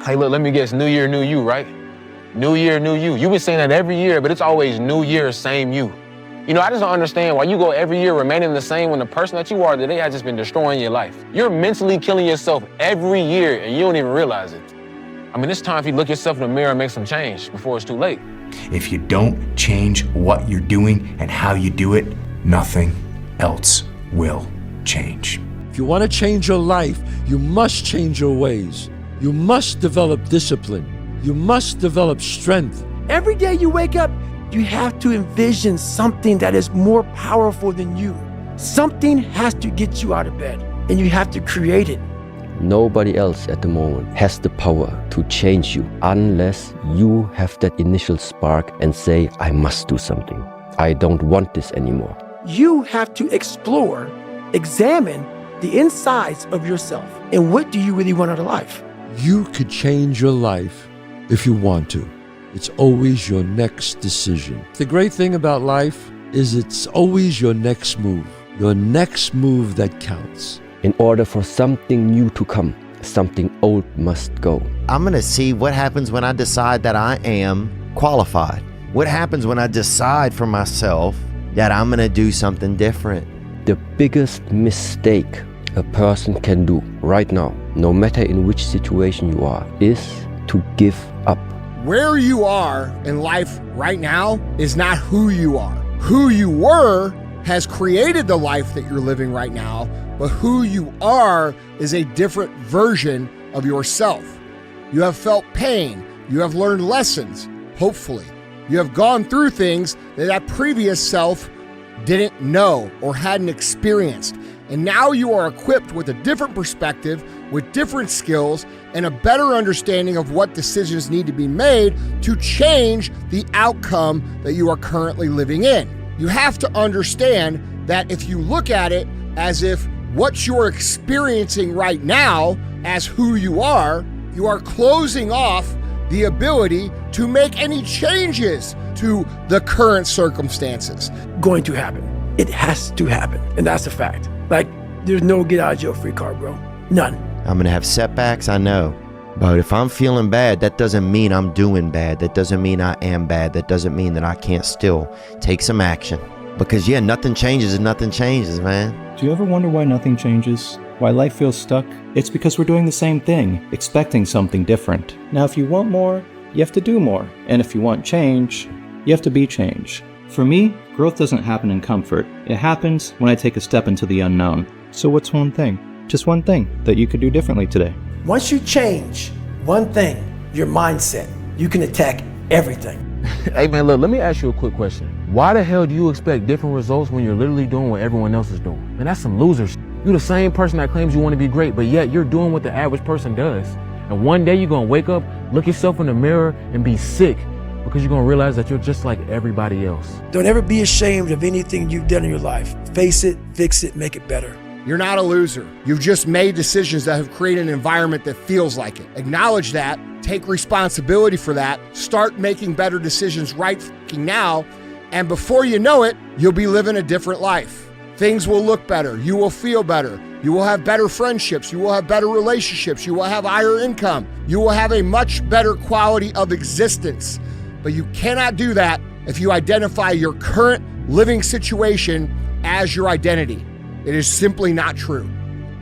Hey, look, let me guess, new year, new you, right? New year, new you. You've been saying that every year, but it's always new year, same you. You know, I just don't understand why you go every year remaining the same when the person that you are today has just been destroying your life. You're mentally killing yourself every year and you don't even realize it. I mean, it's time for you to look yourself in the mirror and make some change before it's too late. If you don't change what you're doing and how you do it, nothing else will change. If you want to change your life, you must change your ways. You must develop discipline. You must develop strength. Every day you wake up, you have to envision something that is more powerful than you. Something has to get you out of bed, and you have to create it. Nobody else at the moment has the power to change you unless you have that initial spark and say, I must do something. I don't want this anymore. You have to explore, examine the insides of yourself. And what do you really want out of life? You could change your life if you want to. It's always your next decision. The great thing about life is it's always your next move that counts. In order for something new to come, something old must go. I'm gonna see what happens when I decide that I am qualified. What happens when I decide for myself that I'm gonna do something different. The biggest mistake a person can do right now, no matter in which situation you are, is to give up. Where you are in life right now is not who you are. Who you were has created the life that you're living right now, but who you are is a different version of yourself. You have felt pain. You have learned lessons, hopefully. You have gone through things that previous self didn't know or hadn't experienced. And now you are equipped with a different perspective, with different skills, and a better understanding of what decisions need to be made to change the outcome that you are currently living in. You have to understand that if you look at it as if what you're experiencing right now as who you are closing off the ability to make any changes to the current circumstances. Going to happen. It has to happen. And that's a fact. Like, there's no get out of jail free card, bro. None. I'm gonna have setbacks, I know. But if I'm feeling bad, that doesn't mean I'm doing bad. That doesn't mean I am bad. That doesn't mean that I can't still take some action. Because yeah, nothing changes and nothing changes, man. Do you ever wonder why nothing changes? Why life feels stuck? It's because we're doing the same thing, expecting something different. Now, if you want more, you have to do more. And if you want change, you have to be change. For me, growth doesn't happen in comfort. It happens when I take a step into the unknown. So what's one thing? Just one thing that you could do differently today. Once you change one thing, your mindset, you can attack everything. Hey man, look, let me ask you a quick question. Why the hell do you expect different results when you're literally doing what everyone else is doing? Man, that's some loser shit. You're the same person that claims you want to be great, but yet you're doing what the average person does. And one day you're gonna wake up, look yourself in the mirror, and be sick because you're gonna realize that you're just like everybody else. Don't ever be ashamed of anything you've done in your life. Face it, fix it, make it better. You're not a loser. You've just made decisions that have created an environment that feels like it. Acknowledge that, take responsibility for that, start making better decisions right now, and before you know it, you'll be living a different life. Things will look better, you will feel better, you will have better friendships, you will have better relationships, you will have higher income, you will have a much better quality of existence. But you cannot do that if you identify your current living situation as your identity. It is simply not true.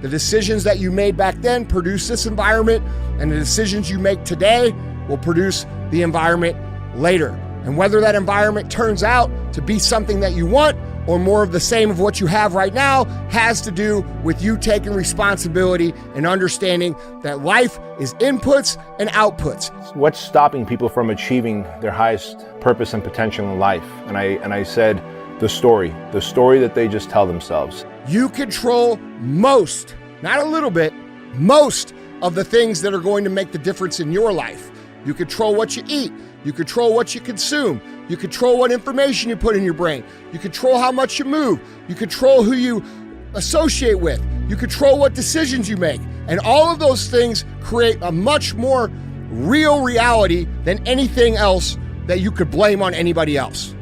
The decisions that you made back then produce this environment, and the decisions you make today will produce the environment later. And whether that environment turns out to be something that you want or more of the same of what you have right now has to do with you taking responsibility and understanding that life is inputs and outputs. What's stopping people from achieving their highest purpose and potential in life? And I said, the story that they just tell themselves. You control most, not a little bit, most of the things that are going to make the difference in your life. You control what you eat. You control what you consume. You control what information you put in your brain. You control how much you move. You control who you associate with. You control what decisions you make. And all of those things create a much more real reality than anything else that you could blame on anybody else.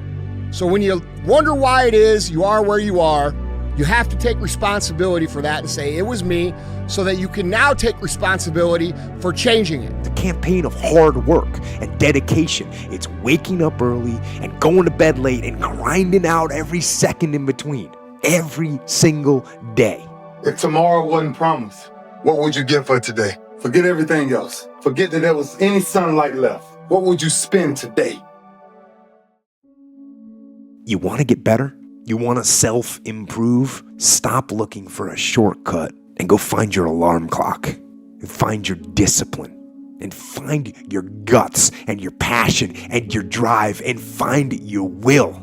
So when you wonder why it is you are where you are, you have to take responsibility for that and say, it was me, so that you can now take responsibility for changing it. The campaign of hard work and dedication. It's waking up early and going to bed late and grinding out every second in between, every single day. If tomorrow wasn't promised, what would you get for today? Forget everything else. Forget that there was any sunlight left. What would you spend today? You want to get better? You want to self-improve? Stop looking for a shortcut and go find your alarm clock and find your discipline and find your guts and your passion and your drive and find your will.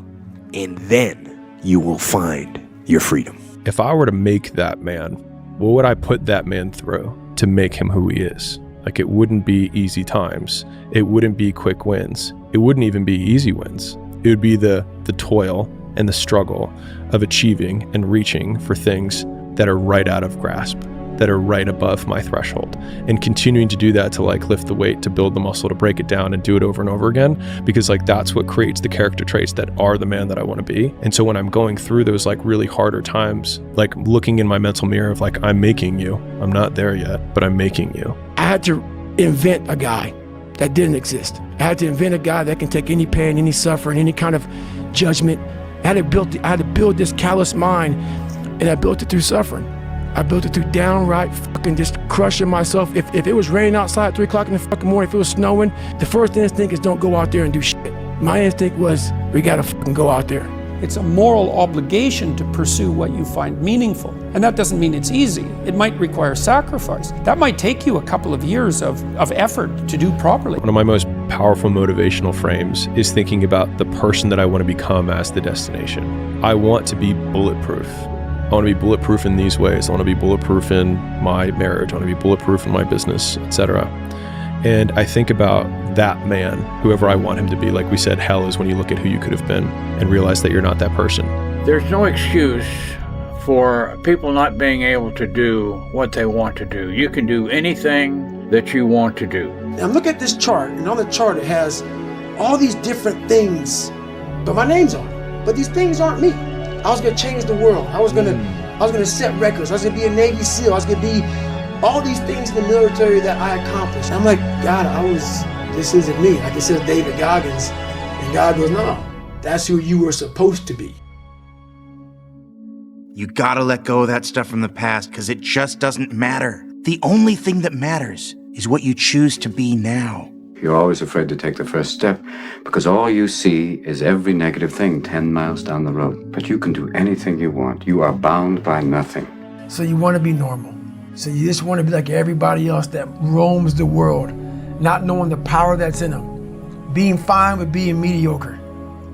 And then you will find your freedom. If I were to make that man, what would I put that man through to make him who he is? Like, it wouldn't be easy times. It wouldn't be quick wins. It wouldn't even be easy wins. It would be the toil and the struggle of achieving and reaching for things that are right out of grasp, that are right above my threshold, and continuing to do that to like lift the weight, to build the muscle, to break it down and do it over and over again, because like that's what creates the character traits that are the man that I want to be. And so when I'm going through those like really harder times, like looking in my mental mirror of like, I'm making you, I'm not there yet, but I'm making you. I had to invent a guy that didn't exist. I had to invent a guy that can take any pain, any suffering, any kind of judgment. I had to build this callous mind, and I built it through suffering. I built it through downright fucking just crushing myself. If it was raining outside at 3 o'clock in the fucking morning, if it was snowing, the first instinct is don't go out there and do shit. My instinct was, we gotta fucking go out there. It's a moral obligation to pursue what you find meaningful. And that doesn't mean it's easy. It might require sacrifice. That might take you a couple of years of effort to do properly. One of my most powerful motivational frames is thinking about the person that I want to become as the destination. I want to be bulletproof. I want to be bulletproof in these ways. I want to be bulletproof in my marriage. I want to be bulletproof in my business, etc. And I think about that man, whoever I want him to be. Like we said, hell is when you look at who you could have been and realize that you're not that person. There's no excuse for people not being able to do what they want to do. You can do anything that you want to do. Now look at this chart, and on the chart it has all these different things, but my name's on it. But these things aren't me. I was gonna change the world. I was gonna set records. I was gonna be a Navy SEAL. I was gonna be all these things in the military that I accomplished. I'm like, God, this isn't me. Like it says David Goggins. And God goes, no, that's who you were supposed to be. You gotta let go of that stuff from the past because it just doesn't matter. The only thing that matters is what you choose to be now. You're always afraid to take the first step because all you see is every negative thing 10 miles down the road. But you can do anything you want. You are bound by nothing. So you want to be normal. So you just want to be like everybody else that roams the world, not knowing the power that's in them, being fine with being mediocre.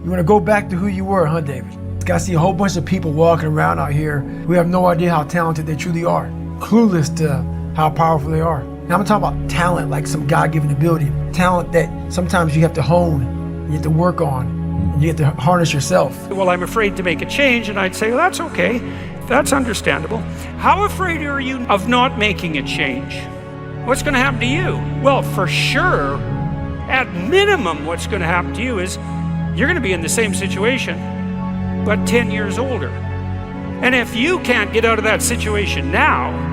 You want to go back to who you were, huh, David? I see a whole bunch of people walking around out here who have no idea how talented they truly are, clueless to how powerful they are. Now I'm talking about talent, like some God-given ability, talent that sometimes you have to hone, you have to work on, and you have to harness yourself. Well, I'm afraid to make a change, and I'd say, well, that's okay. That's understandable. How afraid are you of not making a change? What's going to happen to you? Well, for sure, at minimum, what's going to happen to you is you're going to be in the same situation, but 10 years older. And if you can't get out of that situation now,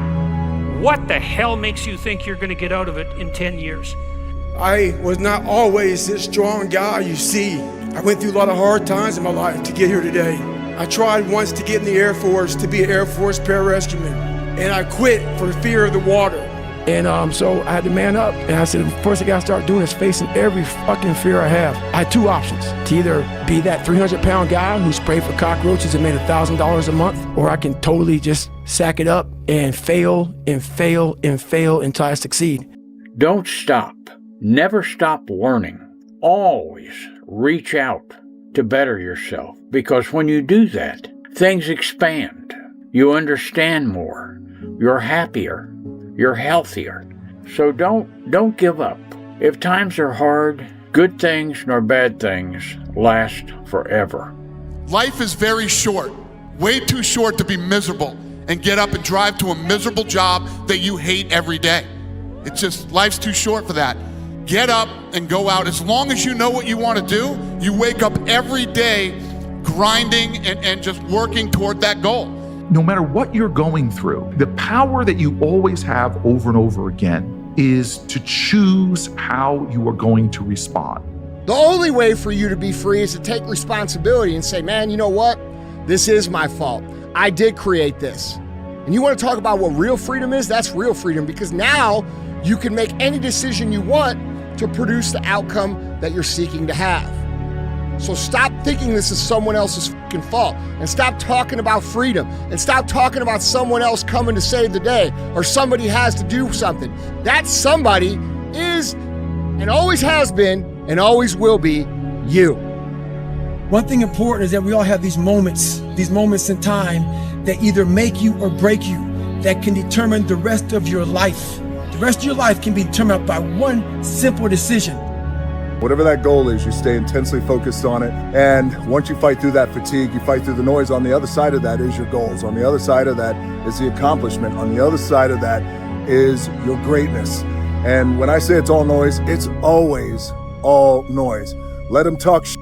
what the hell makes you think you're going to get out of it in 10 years? I was not always this strong guy you see. I went through a lot of hard times in my life to get here today. I tried once to get in the Air Force, to be an Air Force pararescueman, and I quit for fear of the water. And so I had to man up, and I said, the first thing I gotta start doing is facing every fucking fear I have. I had two options: to either be that 300-pound guy who sprayed for cockroaches and made $1,000 a month, or I can totally just sack it up and fail and fail and fail until I succeed. Don't stop. Never stop learning. Always reach out to better yourself, because when you do that, things expand. You understand more. You're happier. You're healthier. So don't give up. If times are hard, good things nor bad things last forever. Life is very short, way too short to be miserable and get up and drive to a miserable job that you hate every day. It's just, life's too short for that. Get up and go out. As long as you know what you want to do, you wake up every day grinding and just working toward that goal. No matter what you're going through, the power that you always have over and over again is to choose how you are going to respond. The only way for you to be free is to take responsibility and say, man, you know what? This is my fault. I did create this. And you want to talk about what real freedom is? That's real freedom, because now you can make any decision you want to produce the outcome that you're seeking to have. So stop thinking this is someone else's fucking fault, and stop talking about freedom, and stop talking about someone else coming to save the day, or somebody has to do something. That somebody is, and always has been, and always will be, you. One thing important is that we all have these moments in time that either make you or break you, that can determine the rest of your life. The rest of your life can be determined by one simple decision. Whatever that goal is, you stay intensely focused on it. And once you fight through that fatigue, you fight through the noise. On the other side of that is your goals. On the other side of that is the accomplishment. On the other side of that is your greatness. And when I say it's all noise, it's always all noise. Let them talk shit,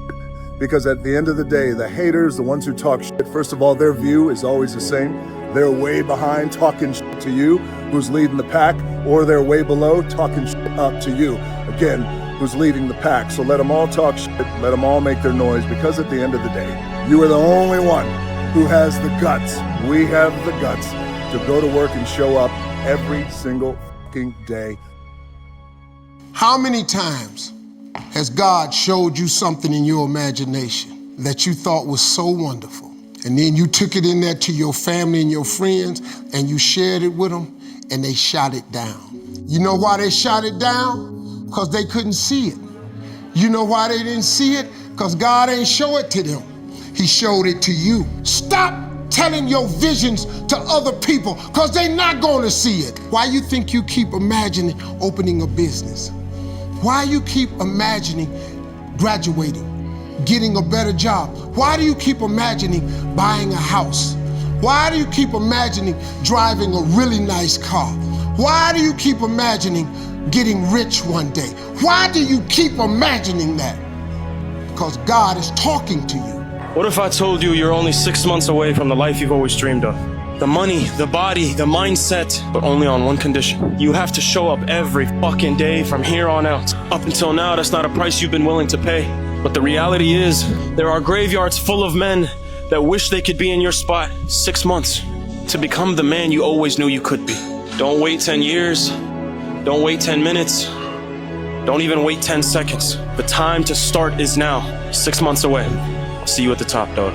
because at the end of the day, the haters, the ones who talk shit, first of all, their view is always the same. They're way behind talking shit to you, who's leading the pack, or they're way below talking shit up to you, again, who's leading the pack. So let them all talk shit, let them all make their noise, because at the end of the day, you are the only one who has the guts. We have the guts to go to work and show up every single fucking day. How many times has God showed you something in your imagination that you thought was so wonderful, and then you took it in there to your family and your friends and you shared it with them, and they shot it down? You know why they shot it down? Because they couldn't see it. You know why they didn't see it? Because God ain't show it to them. He showed it to you. Stop telling your visions to other people, because they're not going to see it. Why you think you keep imagining opening a business? Why you keep imagining graduating, getting a better job? Why do you keep imagining buying a house? Why do you keep imagining driving a really nice car? Why do you keep imagining getting rich one day? Why do you keep imagining that? Because God is talking to you. What if I told you you're only 6 months away from the life you've always dreamed of? The money, the body, the mindset, but only on one condition. You have to show up every fucking day from here on out. Up until now, that's not a price you've been willing to pay. But the reality is, there are graveyards full of men that wish they could be in your spot. 6 months to become the man you always knew you could be. Don't wait 10 years. Don't wait 10 minutes. Don't even wait 10 seconds. The time to start is now. 6 months away. I'll see you at the top, dog.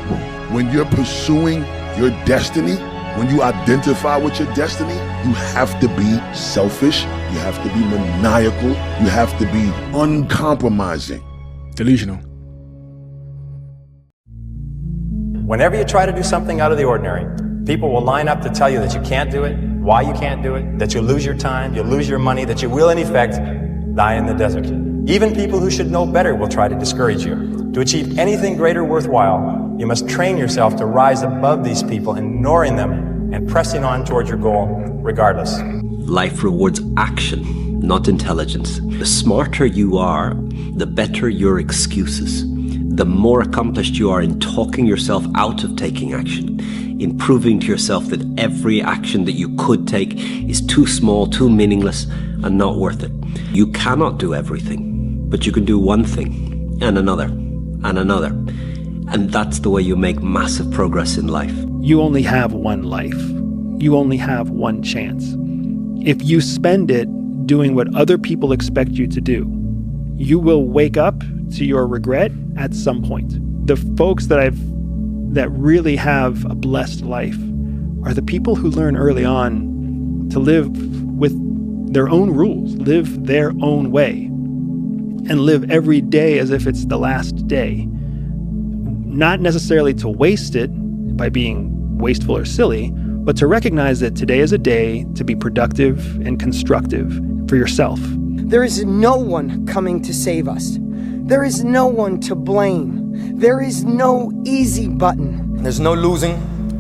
When you're pursuing your destiny, when you identify with your destiny, you have to be selfish, you have to be maniacal, you have to be uncompromising. Delusional. Whenever you try to do something out of the ordinary, people will line up to tell you that you can't do it, why you can't do it, that you'll lose your time, you'll lose your money, that you will in effect die in the desert. Even people who should know better will try to discourage you. To achieve anything greater worthwhile, you must train yourself to rise above these people, ignoring them and pressing on towards your goal regardless. Life rewards action, not intelligence. The smarter you are, the better your excuses. The more accomplished you are in talking yourself out of taking action, in proving to yourself that every action that you could take is too small, too meaningless, and not worth it. You cannot do everything, but you can do one thing, and another, and another. And that's the way you make massive progress in life. You only have one life. You only have one chance. If you spend it doing what other people expect you to do, you will wake up to your regret at some point. The folks that really have a blessed life are the people who learn early on to live with their own rules, live their own way, and live every day as if it's the last day. Not necessarily to waste it by being wasteful or silly, but to recognize that today is a day to be productive and constructive for yourself. There is no one coming to save us. There is no one to blame. There is no easy button. There's no losing,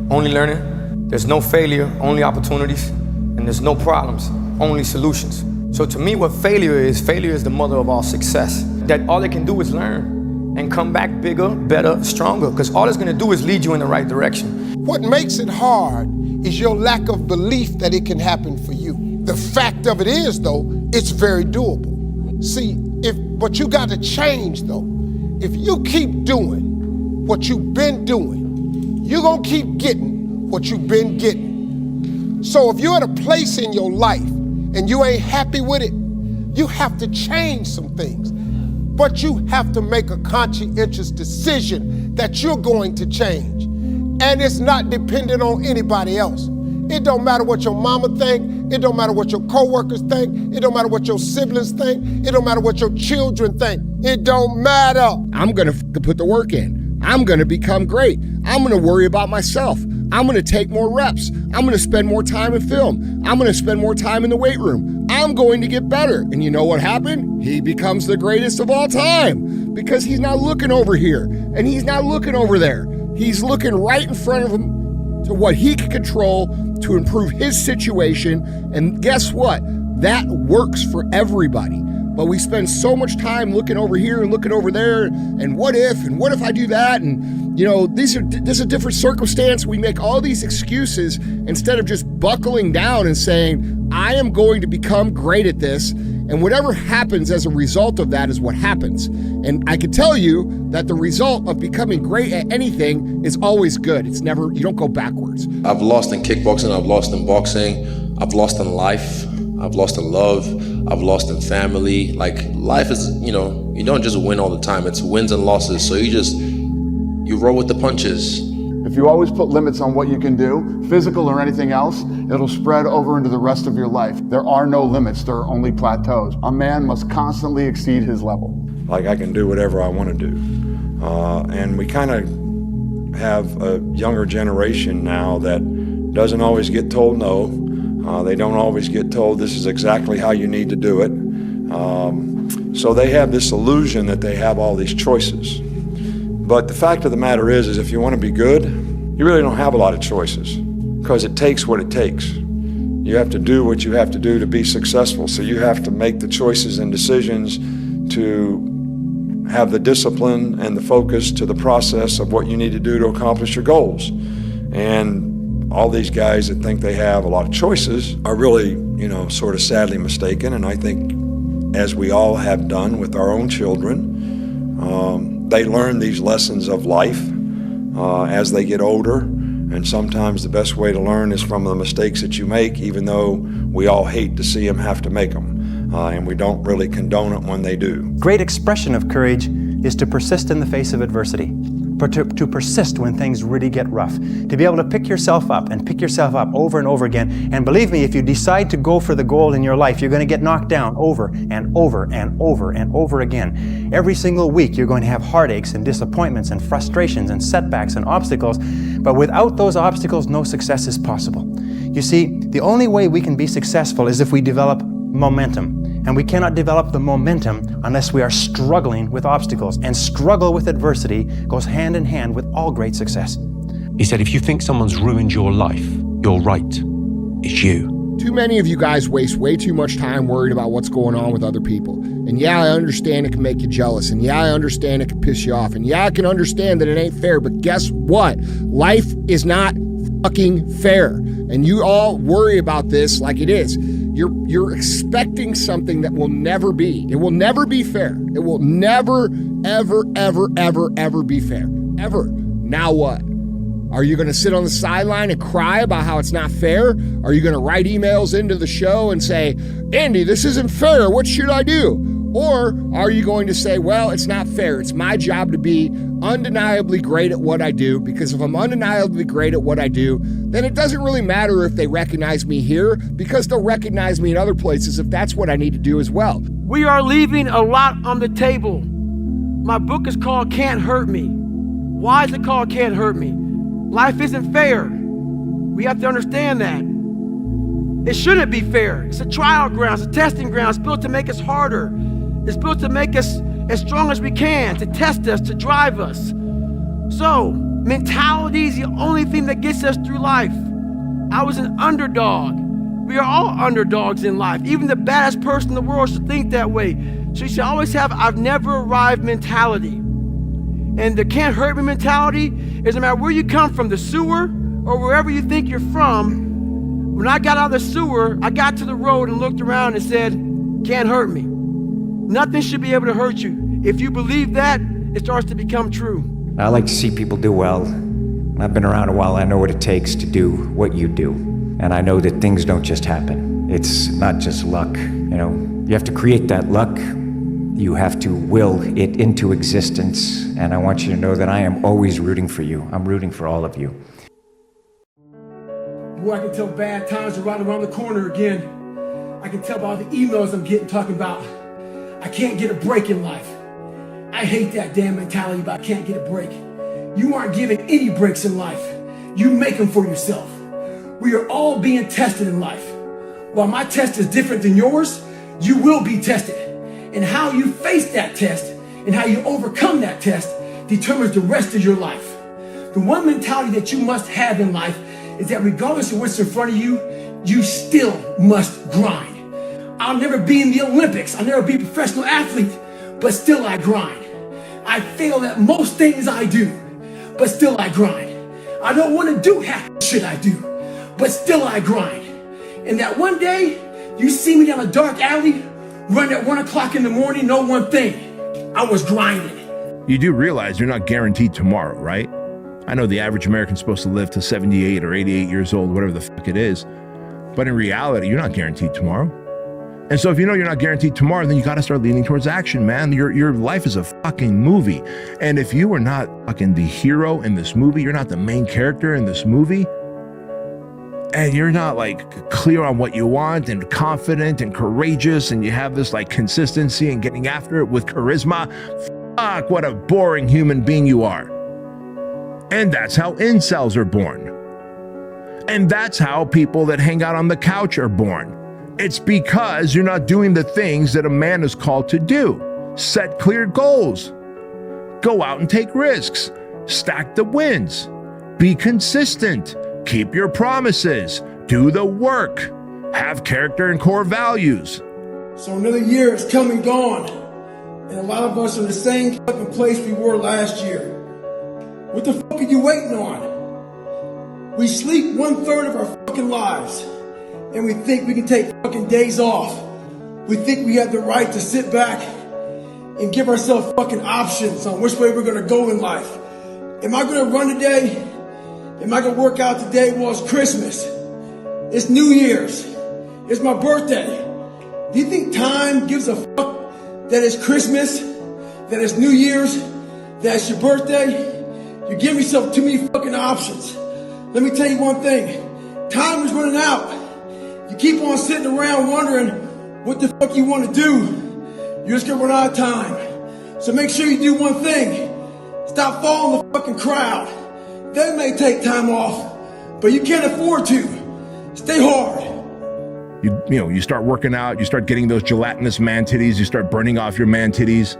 only learning. There's no failure, only opportunities. And there's no problems, only solutions. So to me, what failure is the mother of all success. That all it can do is learn and come back bigger, better, stronger, because all it's gonna do is lead you in the right direction. What makes it hard is your lack of belief that it can happen for you. The fact of it is, though, it's very doable. See, but you got to change though. If you keep doing what you've been doing, you're gonna keep getting what you've been getting. So if you're at a place in your life and you ain't happy with it, you have to change some things. But you have to make a conscientious decision that you're going to change. And it's not dependent on anybody else. It don't matter what your mama think. It don't matter what your coworkers think. It don't matter what your siblings think. It don't matter what your children think. It don't matter. I'm gonna put the work in. I'm gonna become great. I'm gonna worry about myself. I'm gonna take more reps. I'm gonna spend more time in film. I'm gonna spend more time in the weight room. I'm going to get better. And you know what happened? He becomes the greatest of all time because he's not looking over here and he's not looking over there. He's looking right in front of him to what he can control to improve his situation. And guess what? That works for everybody. But we spend so much time looking over here and looking over there and what if I do that? And you know, this is a different circumstance. We make all these excuses instead of just buckling down and saying, I am going to become great at this. And whatever happens as a result of that is what happens. And I can tell you that the result of becoming great at anything is always good. It's never, you don't go backwards. I've lost in kickboxing, I've lost in boxing, I've lost in life, I've lost in love, I've lost in family. Like life is, you know, you don't just win all the time. It's wins and losses. So you roll with the punches. If you always put limits on what you can do, physical or anything else, it'll spread over into the rest of your life. There are no limits, there are only plateaus. A man must constantly exceed his level. Like I can do whatever I want to do. And we kind of have a younger generation now that doesn't always get told no. They don't always get told this is exactly how you need to do it. So they have this illusion that they have all these choices. But the fact of the matter is if you want to be good, you really don't have a lot of choices because it takes what it takes. You have to do what you have to do to be successful. So you have to make the choices and decisions to have the discipline and the focus to the process of what you need to do to accomplish your goals. And all these guys that think they have a lot of choices are really, you know, sort of sadly mistaken. And I think as we all have done with our own children, they learn these lessons of life as they get older, and sometimes the best way to learn is from the mistakes that you make, even though we all hate to see them have to make them, and we don't really condone it when they do. Great expression of courage is to persist in the face of adversity, but to persist when things really get rough, to be able to pick yourself up over and over again. And believe me, if you decide to go for the goal in your life, you're going to get knocked down over and over and over and over again. Every single week, you're going to have heartaches and disappointments and frustrations and setbacks and obstacles. But without those obstacles, no success is possible. You see, the only way we can be successful is if we develop momentum. And we cannot develop the momentum unless we are struggling with obstacles. And struggle with adversity goes hand in hand with all great success. He said, if you think someone's ruined your life, you're right. It's you. Too many of you guys waste way too much time worried about what's going on with other people. And yeah, I understand it can make you jealous. And yeah, I understand it can piss you off. And yeah, I can understand that it ain't fair. But guess what? Life is not fucking fair. And you all worry about this like it is. You're expecting something that will never be. It will never be fair. It will never, ever, ever, ever, ever be fair. Ever. Now what? Are you going to sit on the sideline and cry about how it's not fair? Are you going to write emails into the show and say, Andy, this isn't fair. What should I do? Or are you going to say, well, it's not fair. It's my job to be undeniably great at what I do, because if I'm undeniably great at what I do, then it doesn't really matter if they recognize me here, because they'll recognize me in other places if that's what I need to do as well. We are leaving a lot on the table. My book is called Can't Hurt Me. Why is it called Can't Hurt Me? Life isn't fair. We have to understand that. It shouldn't be fair. It's a trial ground, it's a testing ground. It's built to make us harder. It's built to make us as strong as we can, to test us, to drive us. So, mentality is the only thing that gets us through life. I was an underdog. We are all underdogs in life. Even the baddest person in the world should think that way. So you should always have I've never arrived mentality. And the can't hurt me mentality is no matter where you come from, the sewer or wherever you think you're from. When I got out of the sewer, I got to the road and looked around and said, can't hurt me. Nothing should be able to hurt you. If you believe that, it starts to become true. I like to see people do well. I've been around a while. I know what it takes to do what you do. And I know that things don't just happen. It's not just luck. You have to create that luck. You have to will it into existence. And I want you to know that I am always rooting for you. I'm rooting for all of you. Boy, I can tell bad times are right around the corner again. I can tell by the emails I'm getting talking about I can't get a break in life. I hate that damn mentality about I can't get a break. You aren't given any breaks in life. You make them for yourself. We are all being tested in life. While my test is different than yours, you will be tested. And how you face that test and how you overcome that test determines the rest of your life. The one mentality that you must have in life is that regardless of what's in front of you, you still must grind. I'll never be in the Olympics. I'll never be a professional athlete, but still I grind. I fail at most things I do, but still I grind. I don't want to do half the shit I do, but still I grind. And that one day, you see me down a dark alley, run at 1 o'clock in the morning, know one thing, I was grinding. You do realize you're not guaranteed tomorrow, right? I know the average American's supposed to live to 78 or 88 years old, whatever the fuck it is. But in reality, you're not guaranteed tomorrow. And so if you know you're not guaranteed tomorrow, then you got to start leaning towards action, man. Your life is a fucking movie. And if you are not fucking the hero in this movie, you're not the main character in this movie, and you're not like clear on what you want and confident and courageous, and you have this like consistency and getting after it with charisma, fuck, what a boring human being you are. And that's how incels are born. And that's how people that hang out on the couch are born. It's because you're not doing the things that a man is called to do. Set clear goals. Go out and take risks. Stack the wins. Be consistent. Keep your promises. Do the work. Have character and core values. So another year is come and gone. And a lot of us are in the same fucking place we were last year. What the fuck are you waiting on? We sleep 1/3 of our fucking lives. And we think we can take fucking days off. We think we have the right to sit back and give ourselves fucking options on which way we're gonna go in life. Am I gonna run today? Am I gonna work out today? Well, it's Christmas. It's New Year's. It's my birthday. Do you think time gives a fuck that it's Christmas, that it's New Year's, that it's your birthday? You give yourself too many fucking options. Let me tell you one thing. Time is running out. You keep on sitting around wondering what the fuck you want to do, you're just gonna run out of time. So make sure you do one thing. Stop following the fucking crowd. They may take time off, but you can't afford to. Stay hard. You start working out, you start getting those gelatinous man titties, you start burning off your man titties.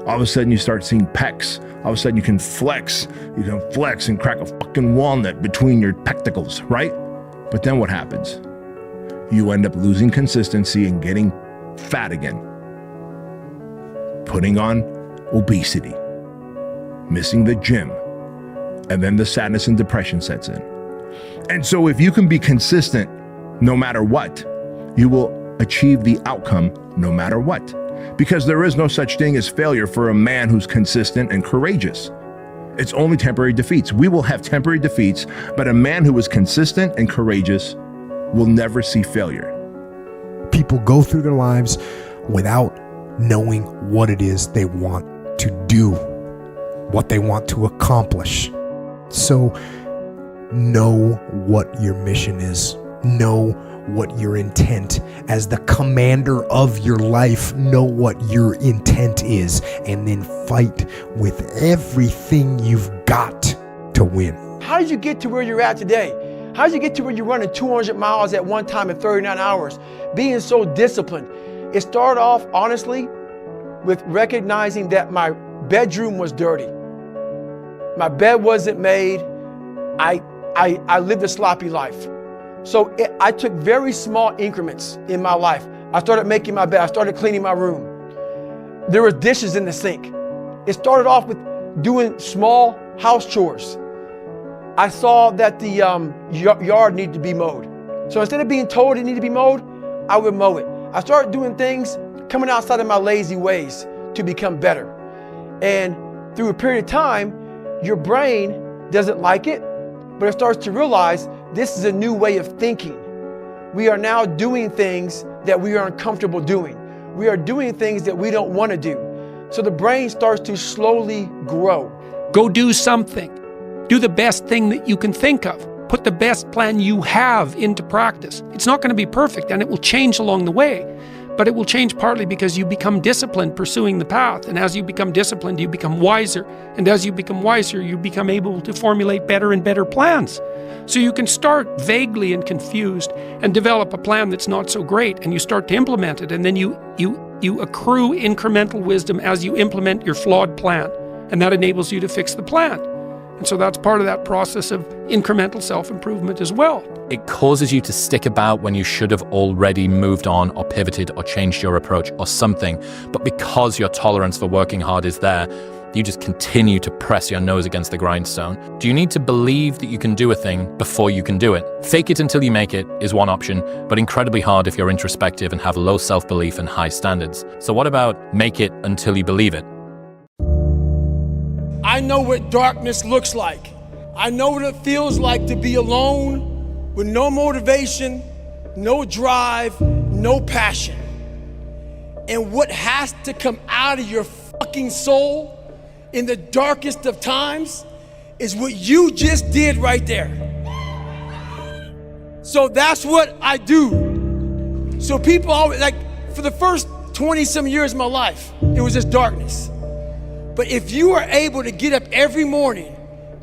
All of a sudden you start seeing pecs. All of a sudden you can flex and crack a fucking walnut between your pectacles, right? But then what happens? You end up losing consistency and getting fat again. Putting on obesity. Missing the gym. And then the sadness and depression sets in. And so if you can be consistent no matter what, you will achieve the outcome no matter what. Because there is no such thing as failure for a man who's consistent and courageous. It's only temporary defeats. We will have temporary defeats, but a man who is consistent and courageous will never see failure. People go through their lives without knowing what it is they want to do, what they want to accomplish. So know what your mission is. Know what your intent, as the commander of your life, know what your intent is, and then fight with everything you've got to win. How did you get to where you're at today? How did you get to where you're running 200 miles at one time in 39 hours, being so disciplined? It started off, honestly, with recognizing that my bedroom was dirty. My bed wasn't made. I lived a sloppy life. So I took very small increments in my life. I started making my bed. I started cleaning my room. There were dishes in the sink. It started off with doing small house chores. I saw that the yard needed to be mowed. So instead of being told it needed to be mowed, I would mow it. I started doing things coming outside of my lazy ways to become better. And through a period of time, your brain doesn't like it, but it starts to realize this is a new way of thinking. We are now doing things that we are uncomfortable doing. We are doing things that we don't want to do. So the brain starts to slowly grow. Go do something. Do the best thing that you can think of. Put the best plan you have into practice. It's not going to be perfect, and it will change along the way, but it will change partly because you become disciplined pursuing the path. And as you become disciplined, you become wiser. And as you become wiser, you become able to formulate better and better plans. So you can start vaguely and confused and develop a plan that's not so great, and you start to implement it, and then you accrue incremental wisdom as you implement your flawed plan, and that enables you to fix the plan. And so that's part of that process of incremental self-improvement as well. It causes you to stick about when you should have already moved on or pivoted or changed your approach or something. But because your tolerance for working hard is there, you just continue to press your nose against the grindstone. Do you need to believe that you can do a thing before you can do it? Fake it until you make it is one option, but incredibly hard if you're introspective and have low self-belief and high standards. So what about make it until you believe it? I know what darkness looks like. I know what it feels like to be alone with no motivation, no drive, no passion. And what has to come out of your fucking soul in the darkest of times is what you just did right there. So that's what I do. So people always, like, for the first 20 some years of my life, it was just darkness. But if you are able to get up every morning,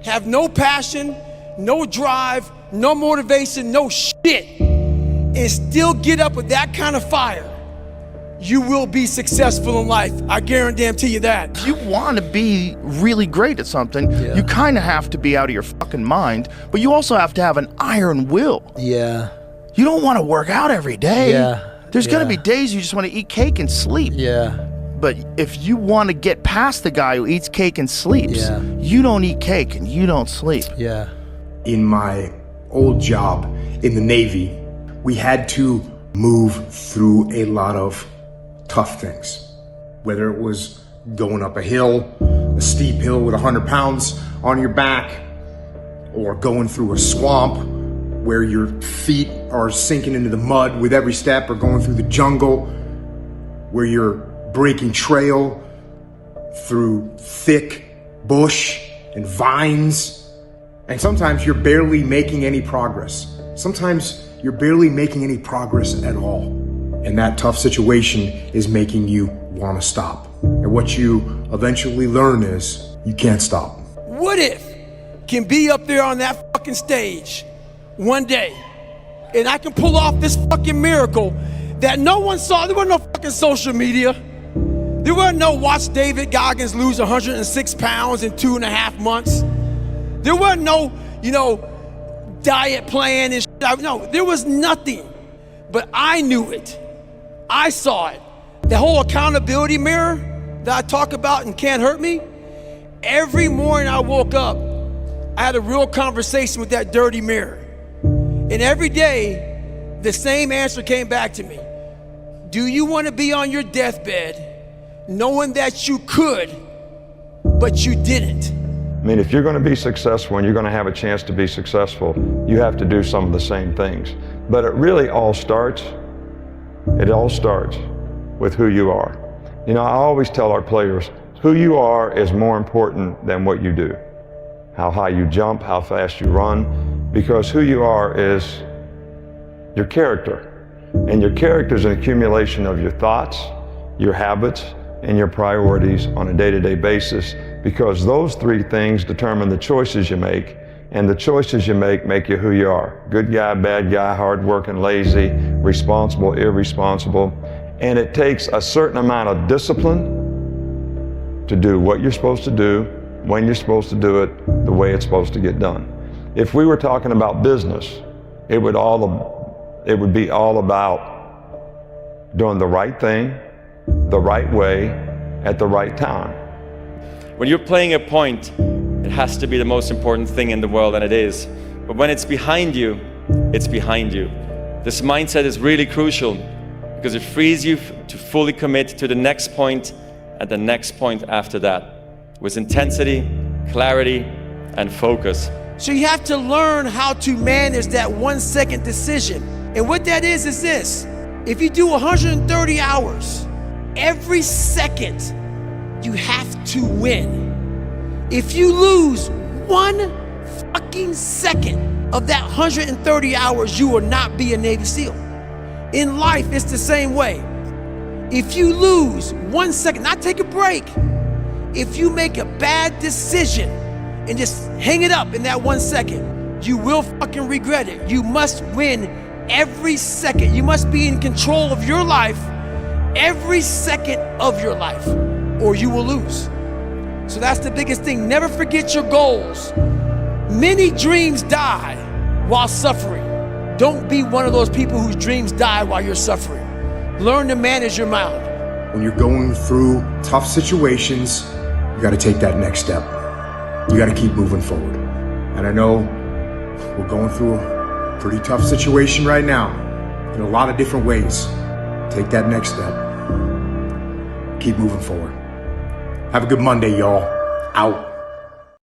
have no passion, no drive, no motivation, no shit, and still get up with that kind of fire, you will be successful in life. I guarantee you that. If you want to be really great at something, you kind of have to be out of your fucking mind, but you also have to have an iron will. Yeah. You don't want to work out every day. Yeah. There's going to be days you just want to eat cake and sleep. Yeah. But if you want to get past the guy who eats cake and sleeps, you don't eat cake and you don't sleep. Yeah. In my old job in the Navy, we had to move through a lot of tough things. Whether it was going up a hill, a steep hill with 100 pounds on your back, or going through a swamp where your feet are sinking into the mud with every step, or going through the jungle where you're breaking trail through thick bush and vines. And sometimes you're barely making any progress. Sometimes you're barely making any progress at all. And that tough situation is making you want to stop. And what you eventually learn is you can't stop. What if can be up there on that fucking stage one day and I can pull off this fucking miracle that no one saw? There wasn't no fucking social media. There wasn't no watch David Goggins lose 106 pounds in 2.5 months. There wasn't no, diet plan and shit. No, there was nothing. But I knew it. I saw it. The whole accountability mirror that I talk about and Can't Hurt Me, every morning I woke up, I had a real conversation with that dirty mirror. And every day, the same answer came back to me. Do you want to be on your deathbed knowing that you could, but you didn't? I mean, if you're going to be successful and you're going to have a chance to be successful, you have to do some of the same things. But it really all starts with who you are. I always tell our players, who you are is more important than what you do. How high you jump, how fast you run, because who you are is your character. And your character is an accumulation of your thoughts, your habits, and your priorities on a day-to-day basis, because those three things determine the choices you make, and the choices you make you who you are. Good guy, bad guy, hardworking, lazy, responsible, irresponsible. And it takes a certain amount of discipline to do what you're supposed to do, when you're supposed to do it, the way it's supposed to get done. If we were talking about business, it would be all about doing the right thing, the right way, at the right time. When you're playing a point, it has to be the most important thing in the world, and it is. But when it's behind you, it's behind you. This mindset is really crucial. because it frees you to fully commit to the next point and the next point after that with intensity, clarity, and focus. So you have to learn how to manage that 1 second decision. And what that is this. If you do 130 hours, every second you have to win. If you lose 1 fucking second of that 130 hours, you will not be a Navy SEAL. In life, it's the same way. If you lose 1 second, not take a break, if you make a bad decision and just hang it up in that 1 second, you will fucking regret it. You must win every second. You must be in control of your life every second of your life, or you will lose. So that's the biggest thing. Never forget your goals. Many dreams die while suffering. Don't be one of those people whose dreams die while you're suffering. Learn to manage your mind. When you're going through tough situations, you got to take that next step. You got to keep moving forward. And I know we're going through a pretty tough situation right now in a lot of different ways. Take that next step. Keep moving forward. Have a good Monday, y'all. Out.